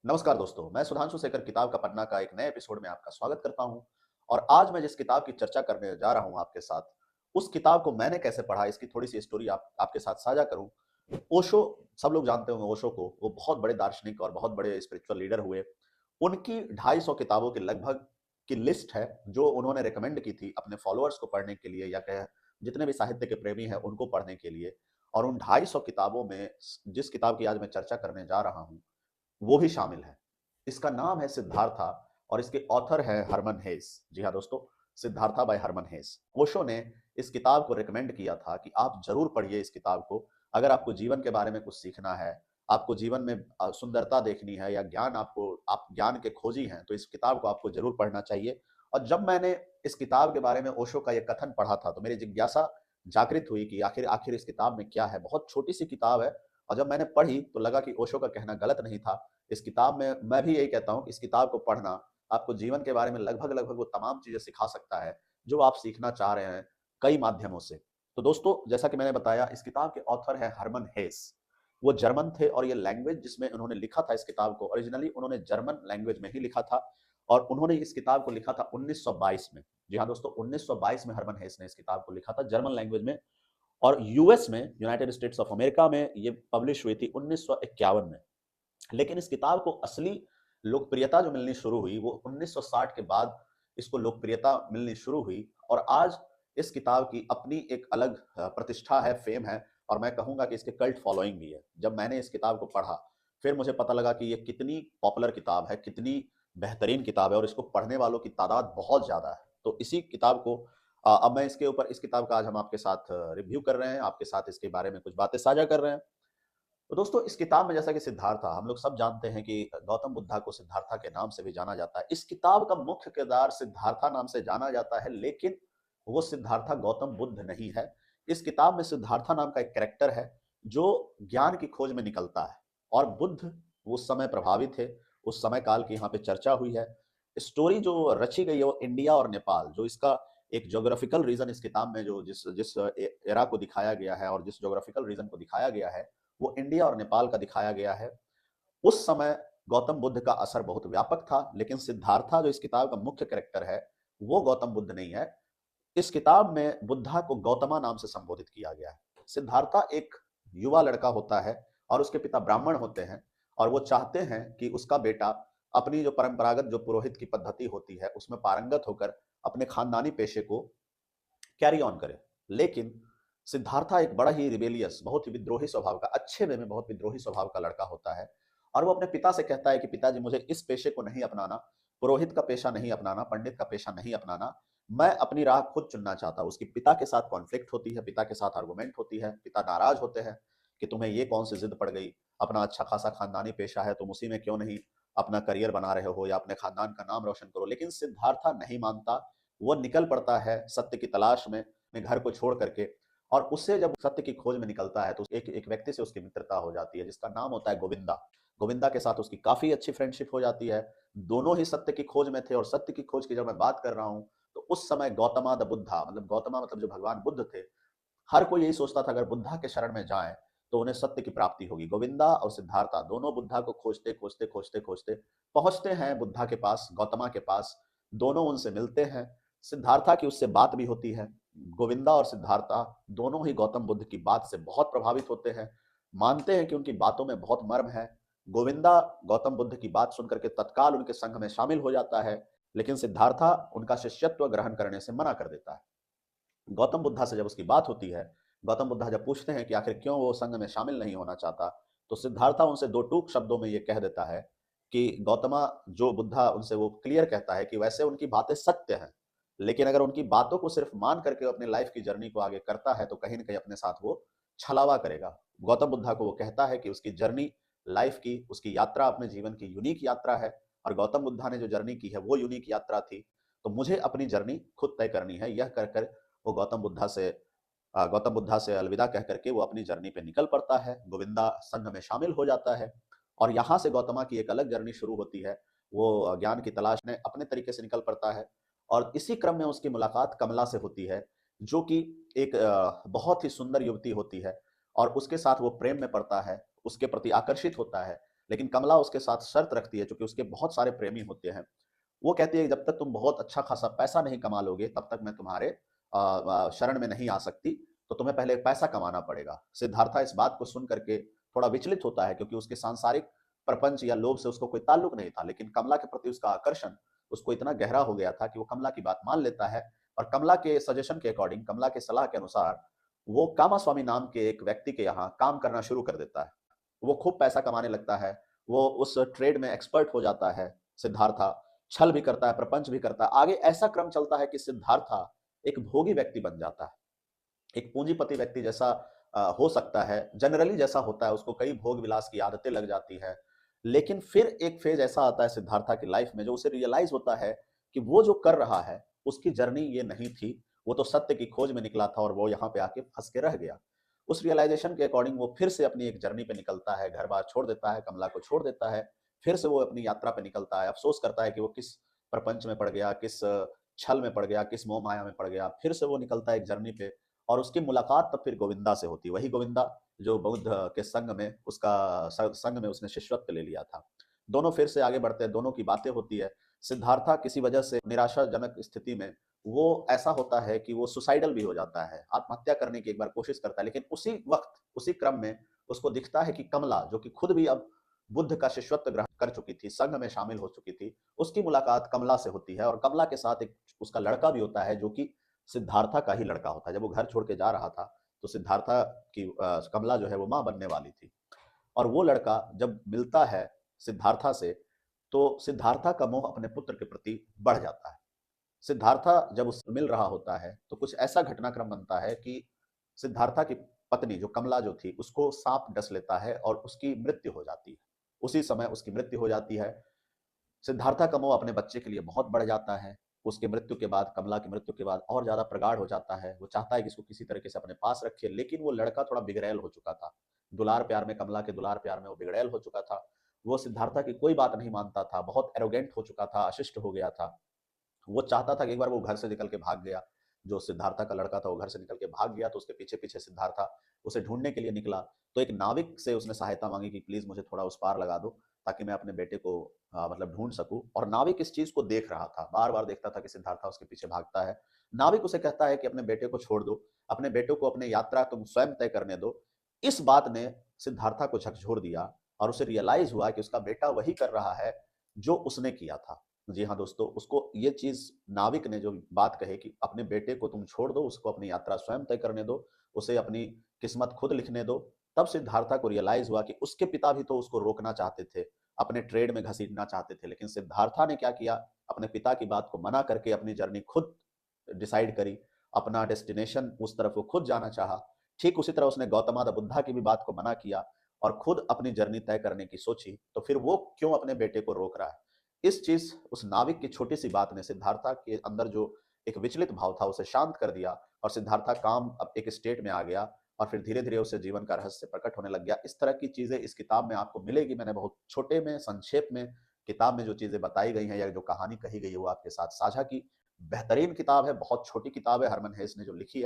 नमस्कार दोस्तों, मैं सुधांशु शेखर किताब का पन्ना का एक नए एपिसोड में आपका स्वागत करता हूं। और आज मैं जिस किताब की चर्चा करने जा रहा हूं आपके साथ, उस किताब को मैंने कैसे पढ़ा, इसकी थोड़ी सी स्टोरी आपके साथ साझा करूं। ओशो, सब लोग जानते होंगे ओशो को। वो बहुत बड़े दार्शनिक और बहुत बड़े स्पिरिचुअल लीडर हुए। उनकी 250 किताबों की लगभग की लिस्ट है, जो उन्होंने रिकमेंड की थी अपने फॉलोअर्स को पढ़ने के लिए, या कह जितने भी साहित्य के प्रेमी हैं उनको पढ़ने के लिए। और उन 250 किताबों में जिस किताब की आज मैं चर्चा करने जा रहा हूं, वो भी शामिल है। इसका नाम है सिद्धार्था, और इसके ऑथर है हरमन हेस। जी हाँ दोस्तों, सिद्धार्था बाय हरमन हेस। ओशो ने इस किताब को रिकमेंड किया था कि आप जरूर पढ़िए इस किताब को। अगर आपको जीवन के बारे में कुछ सीखना है, आपको जीवन में सुंदरता देखनी है, या ज्ञान आप ज्ञान के खोजी हैं, तो इस किताब को आपको जरूर पढ़ना चाहिए। और जब मैंने इस किताब के बारे में ओशो का यह कथन पढ़ा था, तो मेरी जिज्ञासा जागृत हुई कि आखिर आखिर इस किताब में क्या है। बहुत छोटी सी किताब है, और जब मैंने पढ़ी तो लगा कि ओशो का कहना गलत नहीं था। इस किताब में मैं भी यही कहता हूँ कि इस किताब को पढ़ना आपको जीवन के बारे में लगभग लगभग वो तमाम चीजें सिखा सकता है जो आप सीखना चाह रहे हैं, कई माध्यमों से। तो दोस्तों, जैसा कि मैंने बताया, इस किताब के ऑथर है हरमन हेस। वो जर्मन थे, और ये लैंग्वेज जिसमें उन्होंने लिखा था इस किताब को, ओरिजिनली उन्होंने जर्मन लैंग्वेज में ही लिखा था। और उन्होंने इस किताब को लिखा था 1922 में। जी हाँ दोस्तों, 1922 में हरमन हेस ने इस किताब को लिखा था जर्मन लैंग्वेज में। और यूएस में, यूनाइटेड स्टेट्स ऑफ अमेरिका में, ये पब्लिश हुई थी 1951 में। लेकिन इस किताब को असली लोकप्रियता जो मिलनी शुरू हुई, वो 1960 के बाद इसको लोकप्रियता मिलनी शुरू हुई। और आज इस किताब की अपनी एक अलग प्रतिष्ठा है, फेम है। और मैं कहूंगा कि इसके कल्ट फॉलोइंग भी है। जब मैंने इस किताब को पढ़ा, फिर मुझे पता लगा कि ये कितनी पॉपुलर किताब है, कितनी बेहतरीन किताब है, और इसको पढ़ने वालों की तादाद बहुत ज्यादा है। तो इसी किताब को अब मैं इसके ऊपर, इस किताब का आज हम आपके साथ रिव्यू कर रहे हैं, आपके साथ इसके बारे में कुछ बातें साझा कर रहे हैं। तो दोस्तों, इस किताब में, जैसा कि सिद्धार्था, हम लोग सब जानते हैं कि गौतम बुद्धा को सिद्धार्था के नाम से भी जाना जाता है। इस किताब का मुख्य किरदार सिद्धार्था नाम से जाना जाता है, लेकिन वो सिद्धार्था गौतम बुद्ध नहीं है। इस किताब में सिद्धार्था नाम का एक कैरेक्टर है, जो ज्ञान की खोज में निकलता है। और बुद्ध उस समय प्रभावित थे, उस समय काल की यहाँ पे चर्चा हुई है। स्टोरी जो रची गई है वो इंडिया और नेपाल, जो इसका एक ज्योग्राफिकल रीजन इस किताब में, जो जिस जिस एरा को दिखाया गया है और जिस ज्योग्राफिकल रीजन को दिखाया गया है, वो इंडिया और नेपाल का दिखाया गया है। उस समय गौतम बुद्ध का असर बहुत व्यापक था, लेकिन सिद्धार्था जो इस किताब का मुख्य कैरेक्टर है, वो गौतम बुद्ध नहीं है। इस किताब में बुद्धा को गौतमा नाम से संबोधित किया गया है। सिद्धार्था एक युवा लड़का होता है, और उसके पिता ब्राह्मण होते हैं। और वो चाहते हैं कि उसका बेटा अपनी जो परंपरागत, जो पुरोहित की पद्धति होती है, उसमें पारंगत होकर अपने खानदानी पेशे को कैरी ऑन करे। लेकिन सिद्धार्था एक बड़ा ही रिबेलियस, बहुत ही विद्रोही स्वभाव का, अच्छे वे में बहुत विद्रोही स्वभाव का लड़का होता है। और वो अपने पिता से कहता है कि पिताजी, मुझे इस पेशे को नहीं अपनाना, पुरोहित का पेशा नहीं अपनाना, पंडित का पेशा नहीं अपनाना। मैं अपनी राह खुद चुनना चाहता हूँ। उसकी पिता के साथ कॉन्फ्लिक्ट होती है, पिता के साथ आर्गुमेंट होती है। पिता नाराज होते हैं कि तुम्हें ये कौन सी जिद पड़ गई, अपना अच्छा खासा खानदानी पेशा है, तुम उसी में क्यों नहीं अपना करियर बना रहे हो, या अपने खानदान का नाम रोशन करो। लेकिन सिद्धार्था नहीं मानता। वो निकल पड़ता है सत्य की तलाश में, अपने घर को छोड़ करके। और उससे जब सत्य की खोज में निकलता है, तो एक एक व्यक्ति से उसकी मित्रता हो जाती है, जिसका नाम होता है गोविंदा। गोविंदा के साथ उसकी काफी अच्छी फ्रेंडशिप हो जाती है। दोनों ही सत्य की खोज में थे। और सत्य की खोज की जब मैं बात कर रहा हूं, तो उस समय गौतमा द बुद्धा, मतलब गौतमा मतलब जो भगवान बुद्ध थे, हर कोई यही सोचता था अगर बुद्धा के शरण में जाए तो उन्हें सत्य की प्राप्ति होगी। गोविंदा और सिद्धार्था दोनों बुद्धा को खोजते खोजते खोजते खोजते पहुंचते हैं बुद्धा के पास, गौतमा के पास। दोनों उनसे मिलते हैं। सिद्धार्था की उससे बात भी होती है। गोविंदा और सिद्धार्था दोनों ही गौतम बुद्ध की बात से बहुत प्रभावित होते हैं, मानते हैं कि उनकी बातों में बहुत मर्म है। गोविंदा गौतम बुद्ध की बात सुनकर के तत्काल उनके संघ में शामिल हो जाता है, लेकिन सिद्धार्था उनका शिष्यत्व ग्रहण करने से मना कर देता है। गौतम बुद्धा से जब उसकी बात होती है, गौतम बुद्धा जब पूछते हैं कि आखिर क्यों वो संघ में शामिल नहीं होना चाहता, तो सिद्धार्था उनसे दो टूक शब्दों में ये कह देता है कि गौतमा, जो बुद्धा उनसे वो क्लियर कहता है कि वैसे उनकी बातें सत्य हैं, लेकिन अगर उनकी बातों को सिर्फ मान करके अपने लाइफ की जर्नी को आगे करता है, तो कहीं ना कहीं अपने साथ वो छलावा करेगा। गौतम बुद्धा को वो कहता है कि उसकी जर्नी, लाइफ की उसकी यात्रा अपने जीवन की यूनिक यात्रा है, और गौतम बुद्धा ने जो जर्नी की है वो यूनिक यात्रा थी। तो मुझे अपनी जर्नी खुद तय करनी है। यह कर कर वो गौतम बुद्धा से अलविदा कह करके वो अपनी जर्नी पे निकल पड़ता है। गोविंदा संघ में शामिल हो जाता है, और यहाँ से गौतमा की एक अलग जर्नी शुरू होती है। वो ज्ञान की तलाश में अपने तरीके से निकल पड़ता है। और इसी क्रम में उसकी मुलाकात कमला से होती है, जो कि एक बहुत ही सुंदर युवती होती है। और उसके साथ वो प्रेम में पड़ता है, उसके प्रति आकर्षित होता है। लेकिन कमला उसके साथ शर्त रखती है, चूँकि उसके बहुत सारे प्रेमी होते हैं। वो कहती है कि जब तक तुम बहुत अच्छा खासा पैसा नहीं कमा लोगे, तब तक मैं तुम्हारे शरण में नहीं आ सकती, तो तुम्हें पहले पैसा कमाना पड़ेगा। सिद्धार्था इस बात को सुन करके थोड़ा विचलित होता है, क्योंकि उसके सांसारिक प्रपंच या लोभ से उसको कोई ताल्लुक नहीं था, लेकिन कमला के प्रति उसका आकर्षण उसको इतना गहरा हो गया था कि वो कमला की बात मान लेता है, और कमला के सजेशन के अकॉर्डिंग, कमला के सलाह के अनुसार, वो कामास्वामी नाम के एक व्यक्ति के यहाँ काम करना शुरू कर देता है। वो खूब पैसा कमाने लगता है, वो उस ट्रेड में एक्सपर्ट हो जाता है सिद्धार्था, छल भी करता है, प्रपंच भी करता है। आगे ऐसा क्रम चलता है कि सिद्धार्था एक भोगी व्यक्ति बन जाता है। एक पूंजीपति व्यक्ति जैसा हो सकता है, जनरली जैसा होता है, उसको कई भोग विलास की आदतें लग जाती है। लेकिन फिर एक फेज ऐसा आता है सिद्धार्था की लाइफ में, जो उसे रियलाइज होता है कि वो जो कर रहा है उसकी जर्नी ये नहीं थी, वो तो सत्य की खोज में निकला था और वो यहाँ पे आके फंस के रह गया। उस रियलाइजेशन के अकॉर्डिंग वो फिर से अपनी एक जर्नी पे निकलता है, घर बार छोड़ देता है, कमला को छोड़ देता है, फिर से वो अपनी यात्रा पे निकलता है। अफसोस करता है कि वो किस प्रपंच में पड़ गया, किस छल में पड़ गया, किस मोह माया में पड़ गया। फिर से वो निकलता है एक जर्नी पे, और उसकी मुलाकात तब फिर गोविंदा से होती है, वही गोविंदा जो बुद्ध के संग में, उसका संग में उसने शिष्यत्व ले लिया था। दोनों फिर से आगे बढ़ते हैं, दोनों की बातें होती है। सिद्धार्था किसी वजह से निराशाजनक स्थिति में, वो ऐसा होता है कि वो सुसाइडल भी हो जाता है, आत्महत्या करने की एक बार कोशिश करता है, लेकिन उसी वक्त, उसी क्रम में उसको दिखता है कि कमला, जो कि खुद भी अब बुद्ध का शिष्यत्व ग्रहण कर चुकी थी, संघ में शामिल हो चुकी थी, उसकी मुलाकात कमला से होती है, और कमला के साथ एक उसका लड़का भी होता है, जो कि सिद्धार्था का ही लड़का होता है। जब वो घर छोड़ के जा रहा था, तो सिद्धार्था की कमला जो है वो माँ बनने वाली थी, और वो लड़का जब मिलता है सिद्धार्था से, तो सिद्धार्था का मोह अपने पुत्र के प्रति बढ़ जाता है। सिद्धार्था जब उससे मिल रहा होता है, तो कुछ ऐसा घटनाक्रम बनता है कि सिद्धार्था की पत्नी जो कमला जो थी, उसको सांप डस लेता है और उसकी मृत्यु हो जाती है। उसी समय उसकी मृत्यु हो जाती है। सिद्धार्था का मोह अपने बच्चे के लिए बहुत बढ़ जाता है। उसकी मृत्यु के बाद, कमला की मृत्यु के बाद और ज़्यादा प्रगाढ़ हो जाता है। वो चाहता है कि इसको किसी तरीके से अपने पास रखे, लेकिन वो लड़का थोड़ा बिगड़ैल हो चुका था। दुलार प्यार में, कमला के दुलार प्यार में वो बिगड़ैल हो चुका था। वो सिद्धार्था की कोई बात नहीं मानता था, बहुत एरोगेंट हो चुका था, अशिष्ट हो गया था। वो चाहता था कि एक बार वो घर से निकल के भाग गया, जो सिद्धार्था का लड़का था वो घर से निकल के भाग गया, तो उसके पीछे-पीछे सिद्धार्था उसे ढूँढने के लिए निकला। तो एक नाविक से उसने सहायता माँगी कि प्लीज़ मुझे थोड़ा उस पार लगा दो, ताकि मैं अपने बेटे को मतलब ढूँढ सकूँ। और नाविक इस चीज़ को देख रहा था, बार-बार देखता था कि सिद्धार्था उसके पीछे भागता है। नाविक उसे कहता है कि अपने बेटे को छोड़ दो, अपने बेटे को अपनी यात्रा तुम स्वयं तय करने दो। इस बात ने सिद्धार्था को झकझोर दिया, और उसे रियलाइज़ हुआ कि उसका बेटा वही कर रहा है, जो उसने किया था। जी हाँ दोस्तों, उसको ये चीज़, नाविक ने जो बात कही कि अपने बेटे को तुम छोड़ दो, उसको अपनी यात्रा स्वयं तय करने दो, उसे अपनी किस्मत खुद लिखने दो। तब सिद्धार्था को रियलाइज़ हुआ कि उसके पिता भी तो उसको रोकना चाहते थे, अपने ट्रेड में घसीटना चाहते थे, लेकिन सिद्धार्था ने क्या किया, अपने पिता की बात को मना करके अपनी जर्नी खुद डिसाइड करी, अपना डेस्टिनेशन उस तरफ वो खुद जाना चाहा। ठीक उसी तरह उसने गौतम बुद्धा की भी बात को मना किया और खुद अपनी जर्नी तय करने की सोची, तो फिर वो क्यों अपने बेटे को रोक रहा है? इस चीज़, उस नाविक की छोटी-सी बात ने सिद्धार्था के अंदर जो एक विचलित भाव था, उसे शांत कर दिया, और सिद्धार्था काम अब एक स्टेट में आ गया, और फिर धीरे-धीरे उसे जीवन का रहस्य प्रकट होने लग गया। इस तरह की चीज़ें इस किताब में आपको मिलेगी। मैंने बहुत छोटे में, संक्षेप में किताब में जो चीज़ें बताई गई हैं, या जो कहानी कही गई है, वो आपके साथ साझा की। बेहतरीन किताब है, बहुत छोटी किताब है, हरमन हेस ने जो लिखी है।